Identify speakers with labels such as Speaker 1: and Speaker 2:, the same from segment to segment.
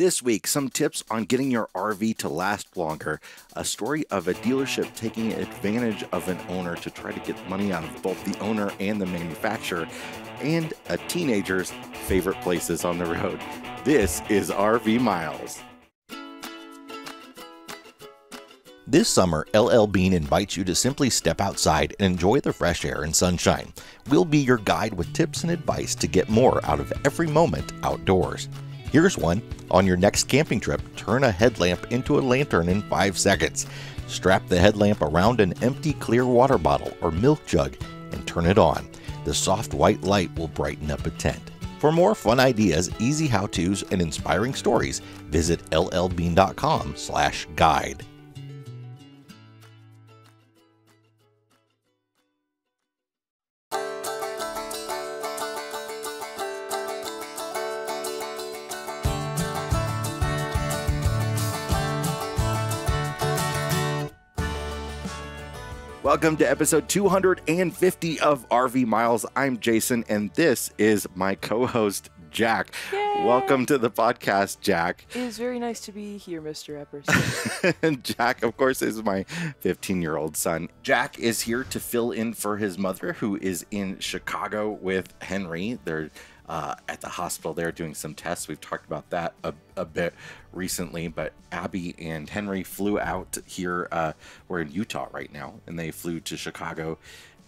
Speaker 1: This week, some tips on getting your RV to last longer, a story of a dealership taking advantage of an owner to try to get money out of both the owner and the manufacturer, and a teenager's favorite places on the road. This is RV Miles. This summer, LL Bean invites you to simply step outside and enjoy the fresh air and sunshine. We'll be your guide with tips and advice to get more out of every moment outdoors. Here's one. On your next camping trip, turn a headlamp into a lantern in 5 seconds. Strap the headlamp around an empty clear water bottle or milk jug and turn it on. The soft white light will brighten up a tent. For more fun ideas, easy how-tos, and inspiring stories, visit llbean.com/guide. Welcome to episode 250 of RV Miles. I'm Jason, and this is my co-host, Jack.
Speaker 2: Yay!
Speaker 1: Welcome to the podcast, Jack.
Speaker 2: It is very nice to be here, Mr. Epperson.
Speaker 1: And Jack, of course, is my 15-year-old son. Jack is here to fill in for his mother, who is in Chicago with Henry. They're at the hospital there doing some tests. We've talked about that a bit recently, but Abby and Henry flew out here. We're in Utah right now, and they flew to Chicago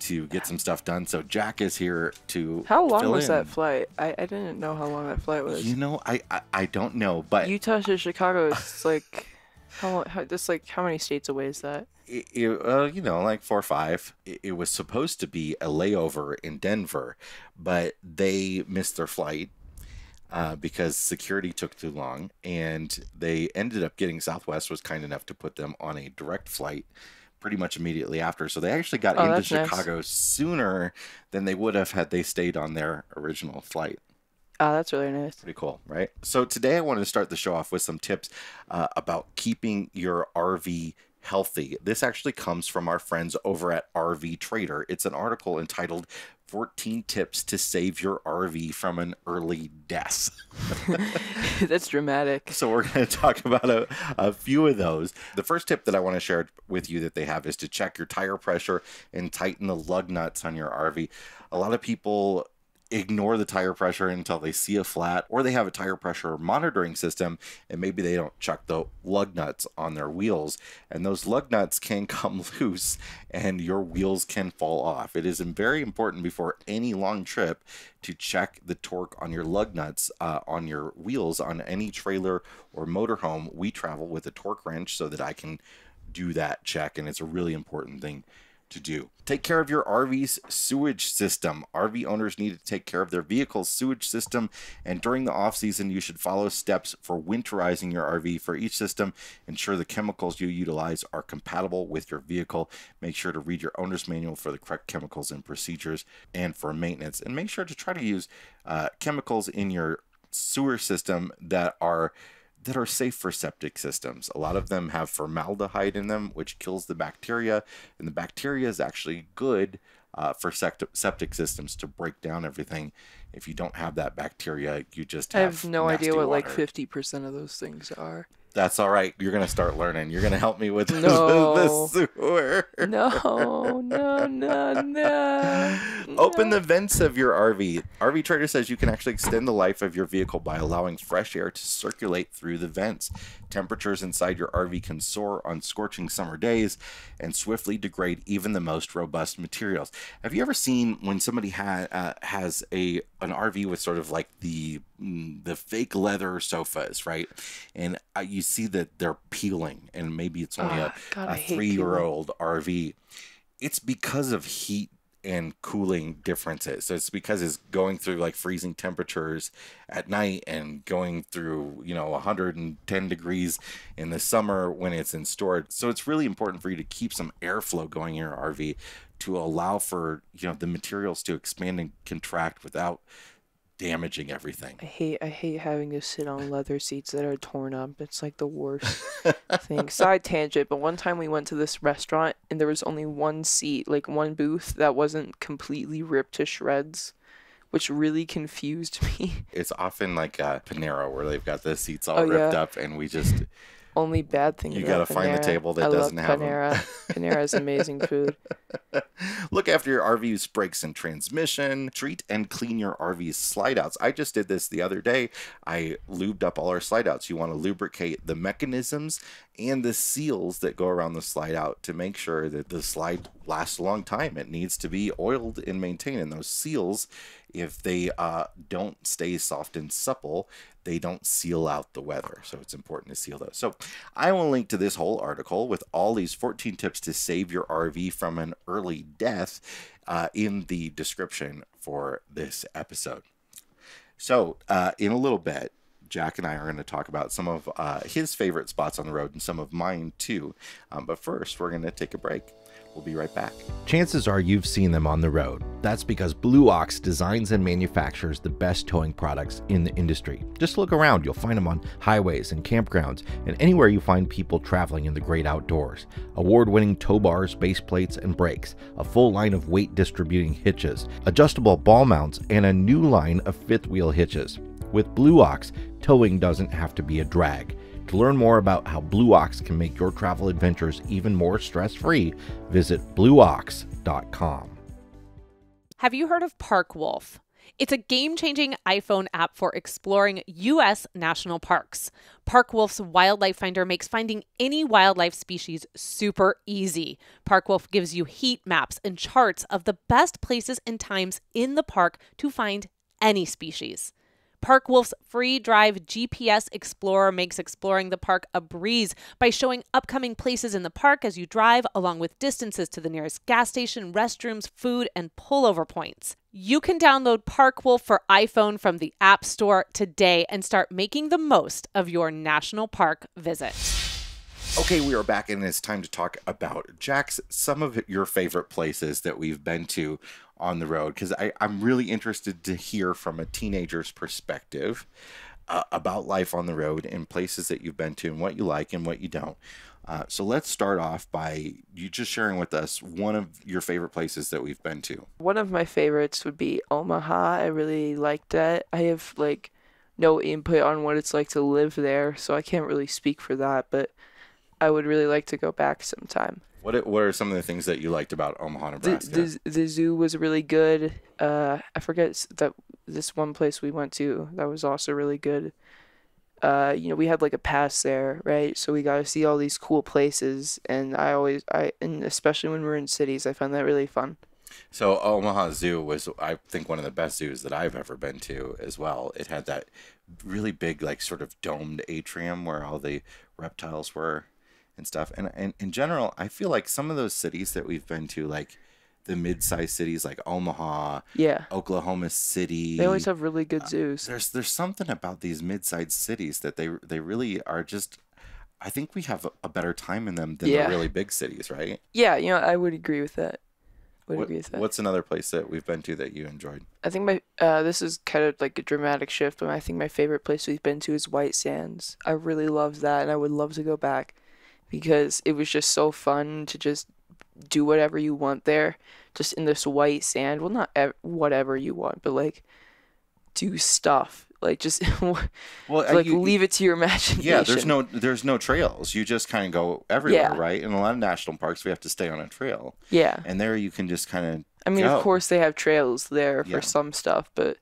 Speaker 1: to get some stuff done. So Jack is here to
Speaker 2: How long
Speaker 1: fill
Speaker 2: was
Speaker 1: in.
Speaker 2: that flight? I didn't know how long that flight was.
Speaker 1: You know, I don't know, but
Speaker 2: Utah to Chicago is like, how many states away is that?
Speaker 1: like 4 or 5. It was supposed to be a layover in Denver, but they missed their flight because security took too long, and they ended up getting Southwest was kind enough to put them on a direct flight pretty much immediately after. So they actually got into
Speaker 2: that's nice.
Speaker 1: Chicago sooner than they would have had they stayed on their original flight.
Speaker 2: Oh, that's really nice.
Speaker 1: Pretty cool, right? So today I wanted to start the show off with some tips about keeping your RV healthy. This actually comes from our friends over at RV Trader. It's an article entitled 14 Tips to Save Your RV from an Early Death.
Speaker 2: That's dramatic.
Speaker 1: So we're going to talk about a few of those. The first tip that I want to share with you that they have is to check your tire pressure and tighten the lug nuts on your RV. A lot of people ignore the tire pressure until they see a flat, or they have a tire pressure monitoring system and maybe they don't check the lug nuts on their wheels, and those lug nuts can come loose and your wheels can fall off. It is very important before any long trip to check the torque on your lug nuts on your wheels. On any trailer or motorhome, we travel with a torque wrench so that I can do that check, and it's a really important thing to do. Take care of your RV's sewage system. RV owners need to take care of their vehicle's sewage system, and during the off-season, you should follow steps for winterizing your RV. For each system, ensure the chemicals you utilize are compatible with your vehicle. Make sure to read your owner's manual for the correct chemicals and procedures and for maintenance, and make sure to try to use chemicals in your sewer system that are safe for septic systems. A lot of them have formaldehyde in them, which kills the bacteria, and the bacteria is actually good for septic systems to break down everything. If you don't have that bacteria, you just have
Speaker 2: I have no idea what
Speaker 1: water.
Speaker 2: like 50% of those things are.
Speaker 1: That's all right. You're going to start learning. You're going to help me with
Speaker 2: No.
Speaker 1: the sewer.
Speaker 2: No.
Speaker 1: Open the vents of your RV. RV Trader says you can actually extend the life of your vehicle by allowing fresh air to circulate through the vents. Temperatures inside your RV can soar on scorching summer days and swiftly degrade even the most robust materials. Have you ever seen when somebody has an RV with sort of like the fake leather sofas, right? And you see that they're peeling, and maybe it's only a 3-year-old RV. It's because of heat and cooling differences. So it's because it's going through like freezing temperatures at night and going through 110 degrees in the summer when it's in storage. So it's really important for you to keep some airflow going in your RV to allow for the materials to expand and contract without damaging everything.
Speaker 2: I hate having to sit on leather seats that are torn up. It's like the worst thing. Side tangent, but one time we went to this restaurant and there was only one seat, like one booth that wasn't completely ripped to shreds. which really confused me.
Speaker 1: It's often like Panera where they've got the seats all ripped up, and we just...
Speaker 2: Only bad thing
Speaker 1: You
Speaker 2: about
Speaker 1: got to find the table that
Speaker 2: I
Speaker 1: doesn't
Speaker 2: love
Speaker 1: have
Speaker 2: Panera.
Speaker 1: them.
Speaker 2: Panera has amazing food.
Speaker 1: Look after your RV's brakes and transmission. Treat and clean your RV's slide outs. I just did this the other day. I lubed up all our slide outs. You want to lubricate the mechanisms and the seals that go around the slide out to make sure that the slide lasts a long time. It needs to be oiled and maintained. And those seals, if they don't stay soft and supple, they don't seal out the weather. So it's important to seal those. So I will link to this whole article with all these 14 tips to save your RV from an early death in the description for this episode. So in a little bit, Jack and I are going to talk about some of his favorite spots on the road and some of mine too. But first, we're going to take a break. We'll be right back.
Speaker 3: Chances are you've seen them on the road. That's because Blue Ox designs and manufactures the best towing products in the industry. Just look around, you'll find them on highways and campgrounds and anywhere you find people traveling in the great outdoors. Award-winning tow bars, base plates, and brakes, a full line of weight distributing hitches, adjustable ball mounts, and a new line of fifth wheel hitches. With Blue Ox, towing doesn't have to be a drag. To learn more about how Blue Ox can make your travel adventures even more stress-free, visit blueox.com.
Speaker 4: Have you heard of Park Wolf? It's a game-changing iPhone app for exploring U.S. national parks. Park Wolf's Wildlife Finder makes finding any wildlife species super easy. Park Wolf gives you heat maps and charts of the best places and times in the park to find any species. Park Wolf's free drive GPS Explorer makes exploring the park a breeze by showing upcoming places in the park as you drive, along with distances to the nearest gas station, restrooms, food, and pullover points. You can download Park Wolf for iPhone from the App Store today and start making the most of your national park visit.
Speaker 1: Okay, we are back, and it's time to talk about, Jack's, some of your favorite places that we've been to on the road, because I'm really interested to hear from a teenager's perspective about life on the road and places that you've been to and what you like and what you don't. So let's start off by you just sharing with us one of your favorite places that we've been to.
Speaker 2: One of my favorites would be Omaha. I really liked that. I have no input on what it's like to live there, so I can't really speak for that, but I would really like to go back sometime.
Speaker 1: What are some of the things that you liked about Omaha, Nebraska?
Speaker 2: The zoo was really good. I forget that this one place we went to that was also really good. We had a pass there, right? So we got to see all these cool places, and and especially when we're in cities, I find that really fun.
Speaker 1: So Omaha Zoo was, I think, one of the best zoos that I've ever been to as well. It had that really big, sort of domed atrium where all the reptiles were and stuff. And in general, I feel like some of those cities that we've been to, the mid-sized cities like Omaha, Oklahoma City,
Speaker 2: they always have really good zoos.
Speaker 1: There's something about these mid-sized cities that they really are just, I think we have a better time in them than the really big cities, right?
Speaker 2: Yeah, I would agree with that.
Speaker 1: What's another place that we've been to that you enjoyed?
Speaker 2: I think this is kind of like a dramatic shift, but I think my favorite place we've been to is White Sands. I really loved that, and I would love to go back because it was just so fun to just do whatever you want there, just in this white sand. Well, not whatever you want, but do stuff. Just leave it to your imagination.
Speaker 1: Yeah, there's no trails. You just kind of go everywhere, right? In a lot of national parks, we have to stay on a trail.
Speaker 2: Yeah.
Speaker 1: And there you can just kind of
Speaker 2: of course they have trails there for some stuff, but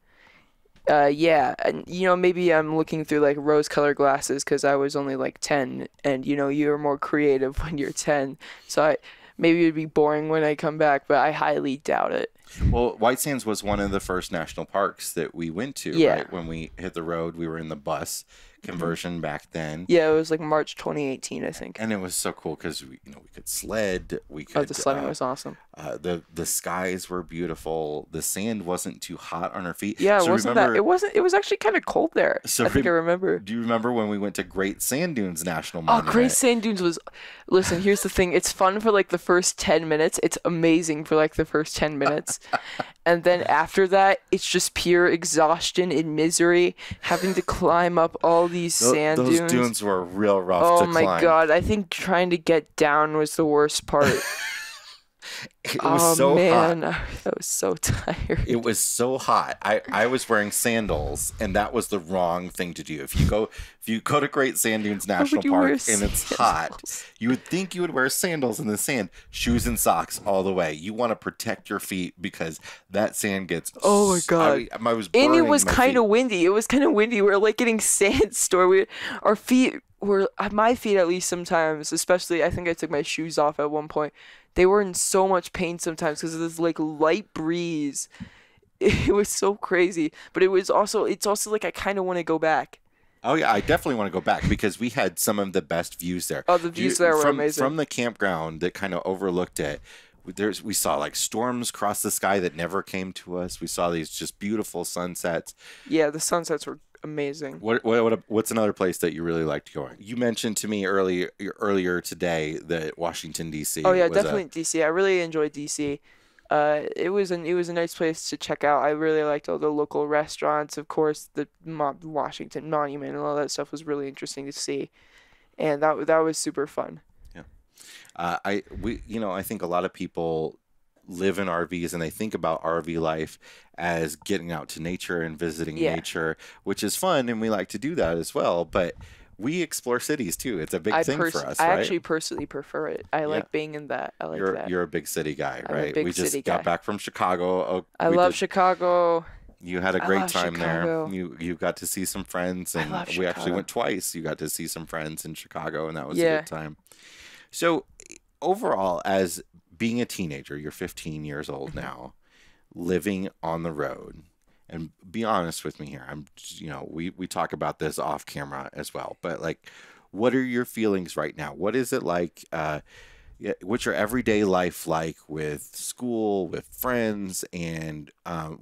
Speaker 2: and maybe I'm looking through rose-colored glasses because I was only 10, and you're more creative when you're 10, so maybe it'd be boring when I come back, but I highly doubt it.
Speaker 1: Well, White Sands was one of the first national parks that we went to, right? When we hit the road, we were in the bus conversion back then.
Speaker 2: Yeah, it was March 2018, I think.
Speaker 1: And it was so cool because we could sled.
Speaker 2: The sledding was awesome.
Speaker 1: The skies were beautiful. The sand wasn't too hot on our feet.
Speaker 2: Yeah, it was actually kind of cold there. So I think I remember.
Speaker 1: Do you remember when we went to Great Sand Dunes National Monument?
Speaker 2: Oh, Great Sand Dunes was. Listen, here's the thing. It's fun for the first 10 minutes. It's amazing for the first 10 minutes. And then after that, it's just pure exhaustion and misery, having to climb up all these sand dunes.
Speaker 1: Those dunes were real rough to climb.
Speaker 2: Oh my God. I think trying to get down was the worst part.
Speaker 1: It was so
Speaker 2: man,
Speaker 1: hot.
Speaker 2: I was so tired.
Speaker 1: It was so hot. I was wearing sandals, and that was the wrong thing to do. If you go to Great Sand Dunes National Park and it's hot, you would think you would wear sandals in the sand, shoes and socks all the way. You want to protect your feet because that sand gets.
Speaker 2: Oh my God!
Speaker 1: I was
Speaker 2: and it
Speaker 1: burning
Speaker 2: was
Speaker 1: my
Speaker 2: kind of
Speaker 1: feet.
Speaker 2: windy. It was kind of windy. We were like getting sandstorm. Our feet were, my feet at least sometimes, especially I think I took my shoes off at one point. They were in so much pain sometimes because of this like light breeze. It was so crazy, but it's also like I kind of want to go back.
Speaker 1: Oh yeah, I definitely want to go back because we had some of the best views there.
Speaker 2: Oh, the views there were amazing.
Speaker 1: From the campground that kind of overlooked it. We saw like storms cross the sky that never came to us. We saw these just beautiful sunsets.
Speaker 2: Yeah, the sunsets were amazing.
Speaker 1: What's another place that you really liked going? You mentioned to me earlier today that Washington D.C.
Speaker 2: Oh yeah, definitely DC. I really enjoyed DC. It was a nice place to check out. I really liked all the local restaurants. Of course, the Washington Monument and all that stuff was really interesting to see, and that was super fun.
Speaker 1: Yeah, I think a lot of people live in RVs and they think about RV life as getting out to nature and visiting nature, which is fun, and we like to do that as well. But we explore cities too. It's a big thing for us,
Speaker 2: I
Speaker 1: right?
Speaker 2: actually personally prefer it. I like being in that. I like that.
Speaker 1: You're a big city guy,
Speaker 2: I'm a
Speaker 1: right?
Speaker 2: big
Speaker 1: We just
Speaker 2: city
Speaker 1: got
Speaker 2: guy.
Speaker 1: back from Chicago.
Speaker 2: I love Chicago.
Speaker 1: You had a great time
Speaker 2: Chicago.
Speaker 1: there. You got to see some friends, and
Speaker 2: love
Speaker 1: we actually
Speaker 2: Chicago.
Speaker 1: went twice. You got to see some friends in Chicago, and that was a
Speaker 2: Yeah.
Speaker 1: good time. So overall, as being a teenager, you're 15 years old now, living on the road. And be honest with me here. We talk about this off camera as well, but like, what are your feelings right now? What is it like? What's your everyday life like with school, with friends, and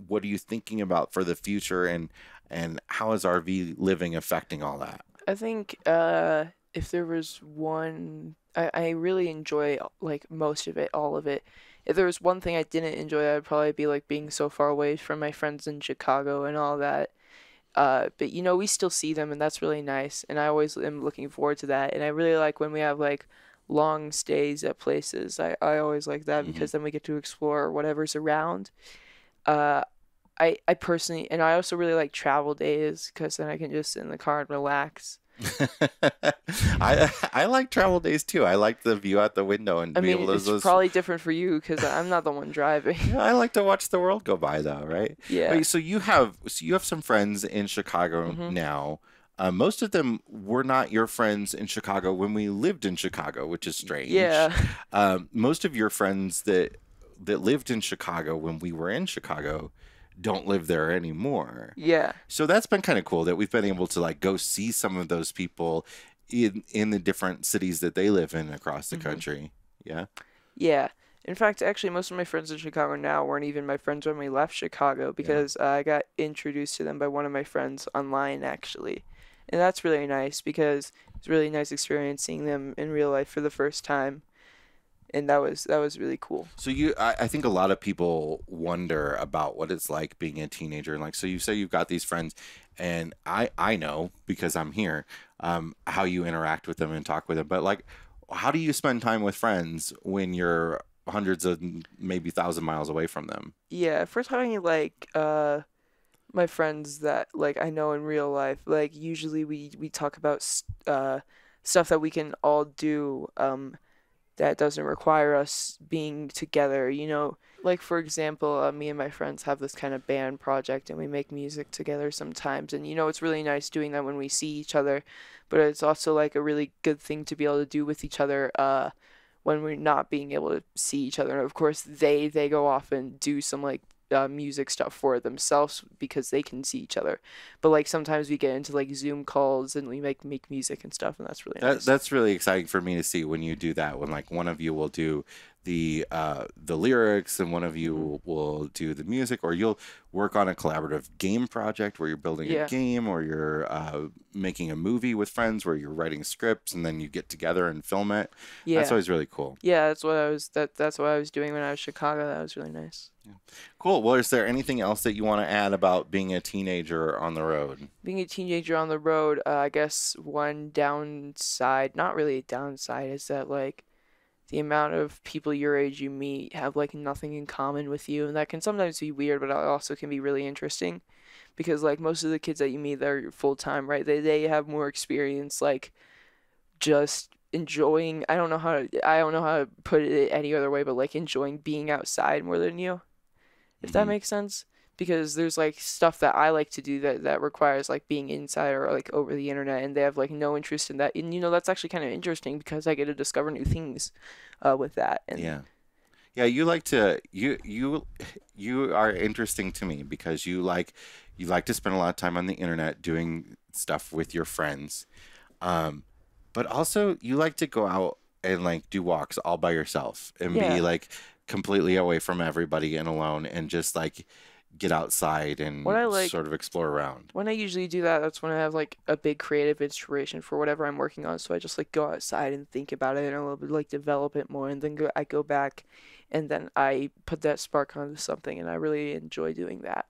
Speaker 1: what are you thinking about for the future? And how is RV living affecting all that?
Speaker 2: I think if there was one, I really enjoy like most of it, all of it. If there was one thing I didn't enjoy, that would probably be like being so far away from my friends in Chicago and all that. But we still see them, and that's really nice. And I always am looking forward to that. And I really like when we have like long stays at places. I always like that because then we get to explore whatever's around. I personally, and I also really like travel days because then I can just sit in the car and relax.
Speaker 1: I like travel days too. I like the view out the window and be able to.
Speaker 2: It's probably different for you because I'm not the one driving.
Speaker 1: Yeah, I like to watch the world go by, though, right?
Speaker 2: Yeah.
Speaker 1: Wait, so you have some friends in Chicago now. Most of them were not your friends in Chicago when we lived in Chicago, which is strange.
Speaker 2: Yeah.
Speaker 1: Most of your friends that lived in Chicago when we were in Chicago don't live there anymore.
Speaker 2: Yeah.
Speaker 1: So that's been kind of cool that we've been able to like go see some of those people in the different cities that they live in across the country. Yeah.
Speaker 2: Yeah. In fact, actually, most of my friends in Chicago now weren't even my friends when we left Chicago because I got introduced to them by one of my friends online, actually. And that's really nice because it's a really nice experience seeing them in real life for the first time. And that was really cool.
Speaker 1: So I think a lot of people wonder about what it's like being a teenager. And like, so you say you've got these friends, and I know because I'm here, how you interact with them and talk with them. But like, how do you spend time with friends when you're hundreds of maybe 1,000 miles away from them?
Speaker 2: Yeah, first having like my friends that like I know in real life, like usually we talk about stuff that we can all do that doesn't require us being together, like for example, me and my friends have this kind of band project and we make music together sometimes, and it's really nice doing that when we see each other, but it's also like a really good thing to be able to do with each other when we're not being able to see each other. And of course they go off and do some like music stuff for themselves because they can see each other, but like sometimes we get into like Zoom calls and we make music and stuff, and that's really nice.
Speaker 1: That's really exciting for me to see when you do that, when like one of you will do the lyrics and one of you will do the music, or you'll work on a collaborative game project where you're building a game, or you're making a movie with friends where you're writing scripts and then you get together and film it. That's always really cool.
Speaker 2: Yeah, that's what I was doing when I was in Chicago. That was really nice.
Speaker 1: Yeah. Cool. Well, is there anything else that you want to add about being a teenager on the road?
Speaker 2: Being a teenager on the road, I guess one downside, not really a downside, is that like the amount of people your age you meet have like nothing in common with you, and that can sometimes be weird, but it also can be really interesting because like most of the kids that you meet that are full time, right? They have more experience like just enjoying. I don't know how to put it any other way, but like enjoying being outside more than you, if that
Speaker 1: Mhm.
Speaker 2: makes sense. Because there's like stuff that I like to do that requires like being inside or like over the internet, and they have like no interest in that. And that's actually kind of interesting because I get to discover new things with that. And
Speaker 1: Yeah. Yeah, you like to you are interesting to me because you like to spend a lot of time on the internet doing stuff with your friends. Um, but also you like to go out and like do walks all by yourself and be
Speaker 2: yeah,
Speaker 1: like completely away from everybody and alone and just like get outside
Speaker 2: what
Speaker 1: and
Speaker 2: I like
Speaker 1: sort of explore around.
Speaker 2: when I usually do that, that's when I have like a big creative inspiration for whatever I'm working on. So I just like go outside and think about it and a little bit like develop it more, and then I go back, and then I put that spark onto something, and I really enjoy doing that.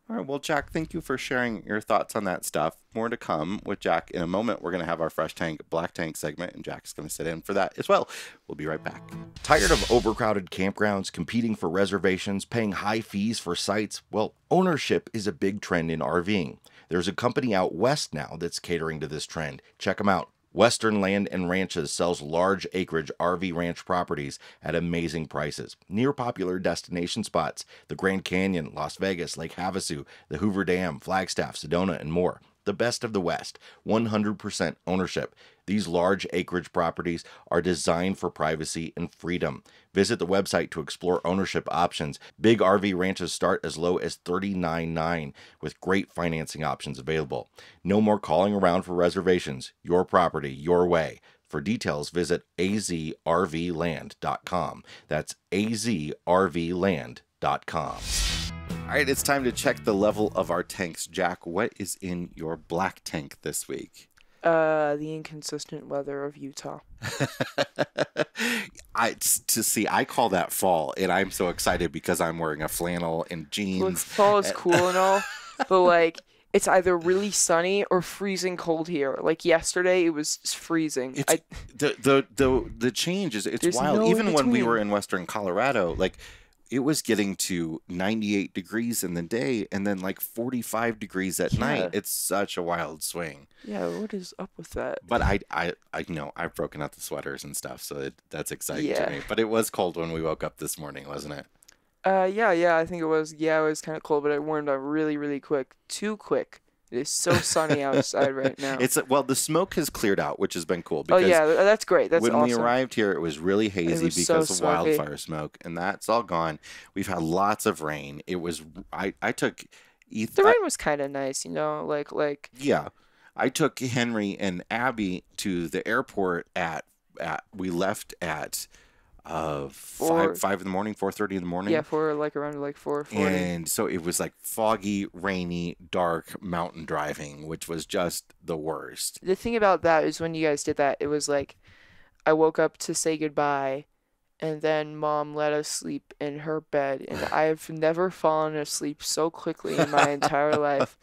Speaker 1: All right, well, Jack, thank you for sharing your thoughts on that stuff. More to come with Jack in a moment. We're going to have our Fresh Tank Black Tank segment, and Jack's going to sit in for that as well. We'll be right back.
Speaker 3: Tired of overcrowded campgrounds, competing for reservations, paying high fees for sites? Well, ownership is a big trend in RVing. There's a company out west now that's catering to this trend. Check them out. Western Land and Ranches sells large acreage RV ranch properties at amazing prices, near popular destination spots: the Grand Canyon, Las Vegas, Lake Havasu, the Hoover Dam, Flagstaff, Sedona, and more. The best of the West, 100% ownership. These large acreage properties are designed for privacy and freedom. Visit the website to explore ownership options. Big RV ranches start as low as $39.9 with great financing options available. No more calling around for reservations. Your property, your way. For details, visit azrvland.com. That's azrvland.com.
Speaker 1: All right, it's time to check the level of our tanks. Jack, what is in your black tank this week?
Speaker 2: The inconsistent weather of Utah.
Speaker 1: I call that fall, and I'm so excited because I'm wearing a flannel and jeans.
Speaker 2: Look, fall is cool and all, but like it's either really sunny or freezing cold here. Like yesterday, it was freezing.
Speaker 1: It's the change is
Speaker 2: There's
Speaker 1: wild.
Speaker 2: no
Speaker 1: Even when we
Speaker 2: in-between.
Speaker 1: were in Western Colorado, like it was getting to 98 degrees in the day and then like 45 degrees at night.
Speaker 2: Yeah.
Speaker 1: It's such a wild swing.
Speaker 2: Yeah, what is up with that?
Speaker 1: But I know I've broken out the sweaters and stuff, so that's exciting
Speaker 2: Yeah.
Speaker 1: to me. But it was cold when we woke up this morning, wasn't it?
Speaker 2: Yeah, I think it was. Yeah, it was kind of cold, but it warmed up really, really quick. Too quick. It is so sunny outside right now.
Speaker 1: Well, the smoke has cleared out, which has been cool.
Speaker 2: Oh
Speaker 1: Because
Speaker 2: yeah, that's great. That's
Speaker 1: when
Speaker 2: awesome.
Speaker 1: we arrived here, it was really hazy
Speaker 2: was so
Speaker 1: because of
Speaker 2: smoky.
Speaker 1: wildfire smoke, and that's all gone. We've had lots of rain. It was I took
Speaker 2: The rain was kind of nice, like
Speaker 1: yeah, I took Henry and Abby to the airport at we left at
Speaker 2: Four-
Speaker 1: 5 in the morning, 4:30 in the morning.
Speaker 2: yeah, for like around like 4:40.
Speaker 1: And so it was like foggy, rainy, dark mountain driving, which was just the worst.
Speaker 2: The thing about that is when you guys did that, it was like I woke up to say goodbye, and then Mom let us sleep in her bed, and I've never fallen asleep so quickly in my entire life.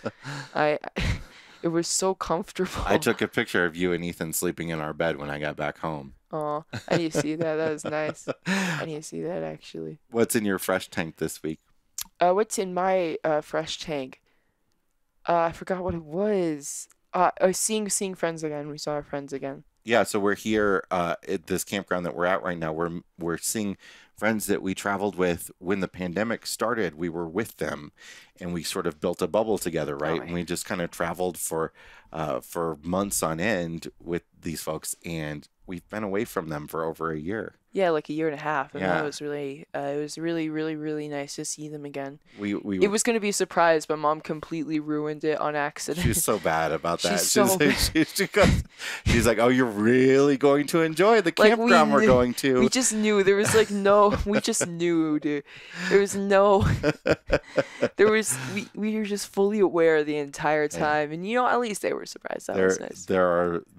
Speaker 2: It was so comfortable.
Speaker 1: I took a picture of you and Ethan sleeping in our bed when I got back home.
Speaker 2: Oh, I need to see that. That was nice. I need to see that actually.
Speaker 1: What's in your fresh tank this week?
Speaker 2: What's in my fresh tank? I forgot what it was. Seeing friends again. We saw our friends again.
Speaker 1: Yeah, so we're here at this campground that we're at right now. We're seeing friends that we traveled with when the pandemic started. We were with them, and we sort of built a bubble together, right?
Speaker 2: Oh,
Speaker 1: And we just kind of traveled for months on end with these folks, and we've been away from them for over a year.
Speaker 2: Yeah, like a year and a half, and
Speaker 1: Yeah.
Speaker 2: that was really, it was really, really, really nice to see them again.
Speaker 1: We
Speaker 2: It was gonna be a surprise, but Mom completely ruined it on accident.
Speaker 1: She's so bad about that.
Speaker 2: She's so bad.
Speaker 1: She's like, oh, you're really going to enjoy the
Speaker 2: Like,
Speaker 1: campground we're
Speaker 2: knew-
Speaker 1: going to.
Speaker 2: We just knew there was like no. We just knew, dude. There was no. There was. We were just fully aware the entire time, and at least they were surprised. That was nice.
Speaker 1: there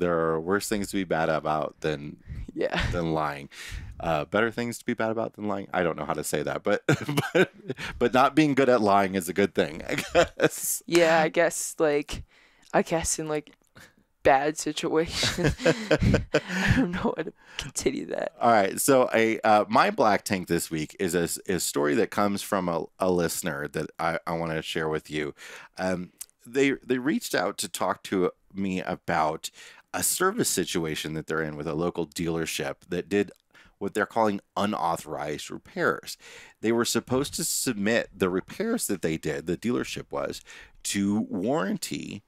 Speaker 1: are worse things to be bad about than
Speaker 2: Yeah.
Speaker 1: lying. Better things to be bad about than lying. I don't know how to say that, but but not being good at lying is a good thing, I guess.
Speaker 2: Yeah, I guess in like bad situation. I don't know how to continue that.
Speaker 1: All right. So my black tank this week is a story that comes from a listener that I want to share with you. They reached out to talk to me about a service situation that they're in with a local dealership that did what they're calling unauthorized repairs. They were supposed to submit the repairs that they did, the dealership was, to warranty,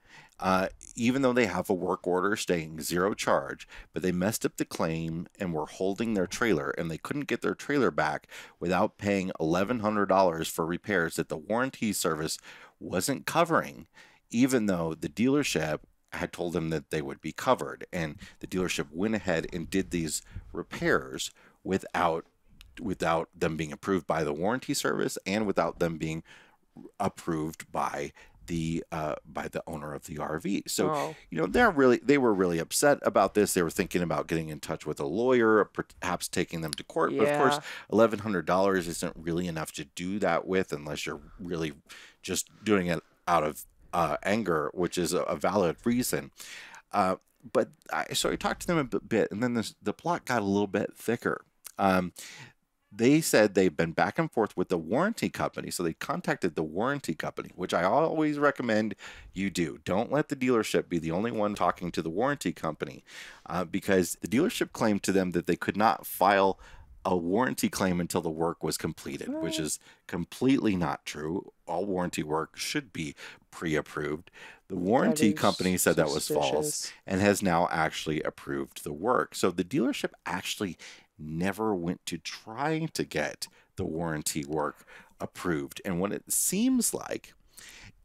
Speaker 1: even though they have a work order stating zero charge, but they messed up the claim and were holding their trailer, and they couldn't get their trailer back without paying $1,100 for repairs that the warranty service wasn't covering, even though the dealership had told them that they would be covered. And the dealership went ahead and did these repairs without them being approved by the warranty service and without them being approved by the owner of the RV. So, they were really upset about this. They were thinking about getting in touch with a lawyer, perhaps taking them to court.
Speaker 2: Yeah.
Speaker 1: But of course, $1,100 isn't really enough to do that with, unless you're really just doing it out of anger, which is a valid reason. But I talked to them a bit, and then the plot got a little bit thicker. They said they've been back and forth with the warranty company. So they contacted the warranty company, which I always recommend you do. Don't let the dealership be the only one talking to the warranty company, because the dealership claimed to them that they could not file a warranty claim until the work was completed, which is completely not true. All warranty work should be pre-approved. The warranty company said that was false and has now actually approved the work. So the dealership actually never went to try to get the warranty work approved. And what it seems like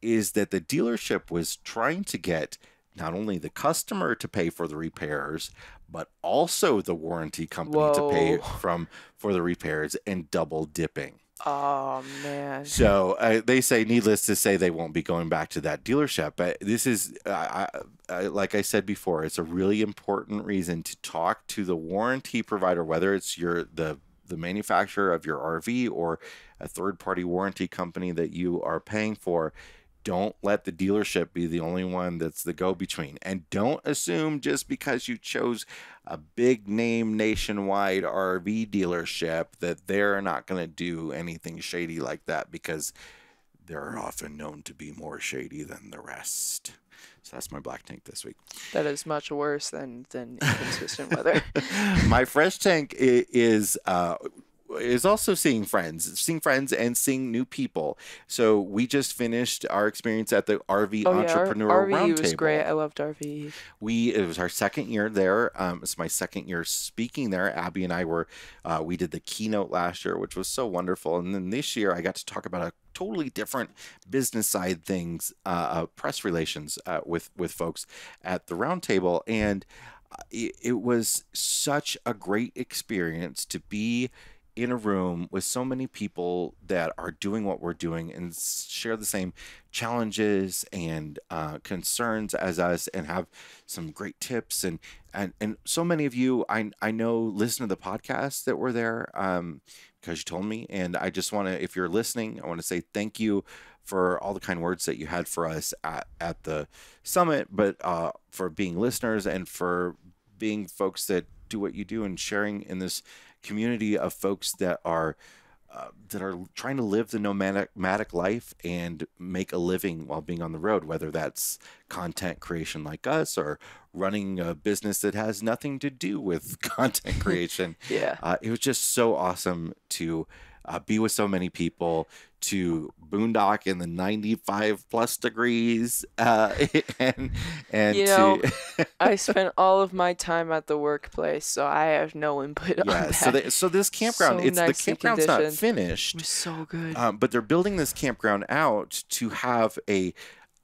Speaker 1: is that the dealership was trying to get not only the customer to pay for the repairs, but also the warranty company to pay for the repairs, and double dipping.
Speaker 2: Oh, man.
Speaker 1: So they say, needless to say, they won't be going back to that dealership. But this is, like I said before, it's a really important reason to talk to the warranty provider, whether it's the manufacturer of your RV or a third-party warranty company that you are paying for. Don't let the dealership be the only one that's the go-between. And don't assume just because you chose a big name nationwide RV dealership that they're not going to do anything shady like that, because they're often known to be more shady than the rest. So that's my black tank this week.
Speaker 2: That is much worse than inconsistent weather.
Speaker 1: My fresh tank is also seeing friends and seeing new people. So we just finished our experience at the RV Entrepreneur
Speaker 2: RV
Speaker 1: Roundtable.
Speaker 2: was great. I loved RV.
Speaker 1: It was our second year there. It's my second year speaking there. Abby and I we did the keynote last year, which was so wonderful. And then this year I got to talk about a totally different business side things, press relations with folks at the roundtable. And it was such a great experience to be in a room with so many people that are doing what we're doing and share the same challenges and concerns as us, and have some great tips. And so many of you I know listen to the podcast that were there because you told me. And I just want to, if you're listening, I want to say thank you for all the kind words that you had for us at the summit, but for being listeners and for being folks that do what you do and sharing in this community of folks that are trying to live the nomadic life and make a living while being on the road, whether that's content creation like us or running a business that has nothing to do with content creation.
Speaker 2: Yeah.
Speaker 1: It was just so awesome to be with so many people, to boondock in the 95 plus degrees, and
Speaker 2: I spent all of my time at the workplace, so I have no input on that.
Speaker 1: So this campground, the campground's not finished.
Speaker 2: It was so good.
Speaker 1: But they're building this campground out to have it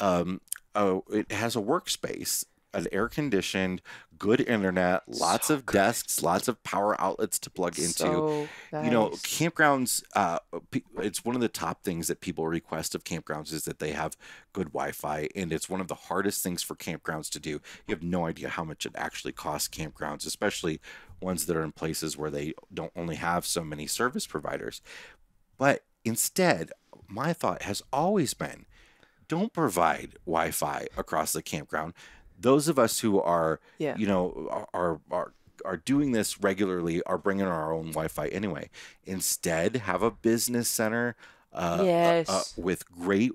Speaker 1: has a workspace, an air-conditioned, good internet, lots of desks, lots of power outlets to plug into.
Speaker 2: So nice.
Speaker 1: Campgrounds, it's one of the top things that people request of campgrounds is that they have good Wi-Fi, and it's one of the hardest things for campgrounds to do. You have no idea how much it actually costs campgrounds, especially ones that are in places where they don't only have so many service providers. But instead, my thought has always been, don't provide Wi-Fi across the campground. those of us who are,
Speaker 2: Yeah.
Speaker 1: you know, are doing this regularly are bringing our own Wi-Fi anyway. Instead, have a business center
Speaker 2: Yes.
Speaker 1: with great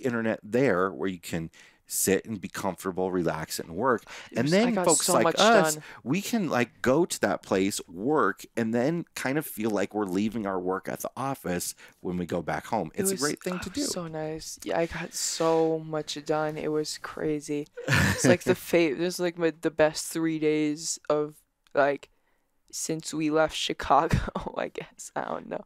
Speaker 1: internet there where you can sit and be comfortable, relax, and work. And
Speaker 2: I
Speaker 1: then
Speaker 2: got
Speaker 1: folks
Speaker 2: so
Speaker 1: like
Speaker 2: much
Speaker 1: us,
Speaker 2: done.
Speaker 1: we can like go to that place, work, and then kind of feel like we're leaving our work at the office when we go back home. It's a great thing to do.
Speaker 2: So nice. Yeah, I got so much done. It was crazy. It's like this is like the best 3 days of like since we left Chicago, I guess. I don't know.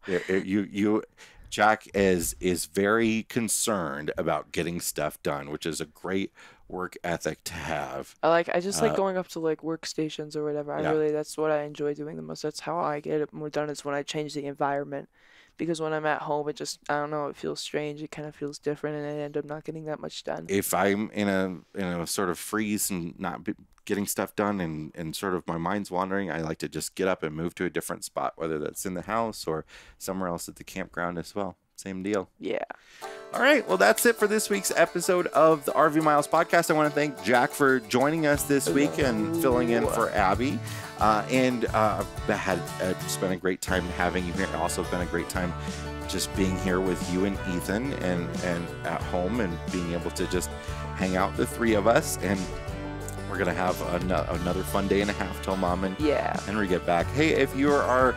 Speaker 1: Jack is very concerned about getting stuff done, which is a great work ethic to have.
Speaker 2: I just like going up to like workstations or whatever. That's what I enjoy doing the most. That's how I get it more done, is when I change the environment. Because when I'm at home, I don't know, it feels strange. It kind of feels different, and I end up not getting that much done.
Speaker 1: If I'm in a sort of freeze and not getting stuff done and sort of my mind's wandering, I like to just get up and move to a different spot, whether that's in the house or somewhere else at the campground as well. Same deal.
Speaker 2: Yeah.
Speaker 1: All right. Well, that's it for this week's episode of the RV Miles podcast. I want to thank Jack for joining us this week and filling in for Abby. And I've spent a great time having you here. Also been a great time just being here with you and Ethan and at home and being able to just hang out, the three of us. And we're going to have another fun day and a half till Mom and Henry get back. Hey, if you are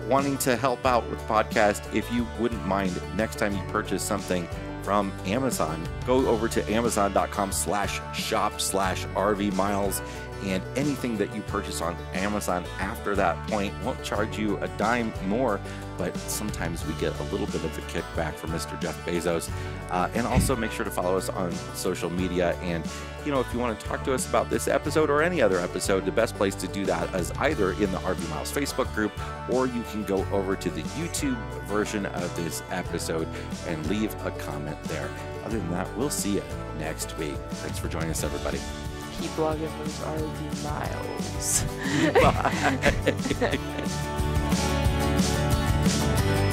Speaker 1: wanting to help out with the podcast, if you wouldn't mind, next time you purchase something from Amazon, go over to amazon.com/shop/RV Miles, and anything that you purchase on Amazon after that point won't charge you a dime more, but sometimes we get a little bit of a kickback from Mr. Jeff Bezos. And also make sure to follow us on social media. And, you know, if you want to talk to us about this episode or any other episode, the best place to do that is either in the RV Miles Facebook group, or you can go over to the YouTube version of this episode and leave a comment there. Other than that, we'll see you next week. Thanks for joining us, everybody.
Speaker 2: Keep logging those RV miles.
Speaker 1: Bye.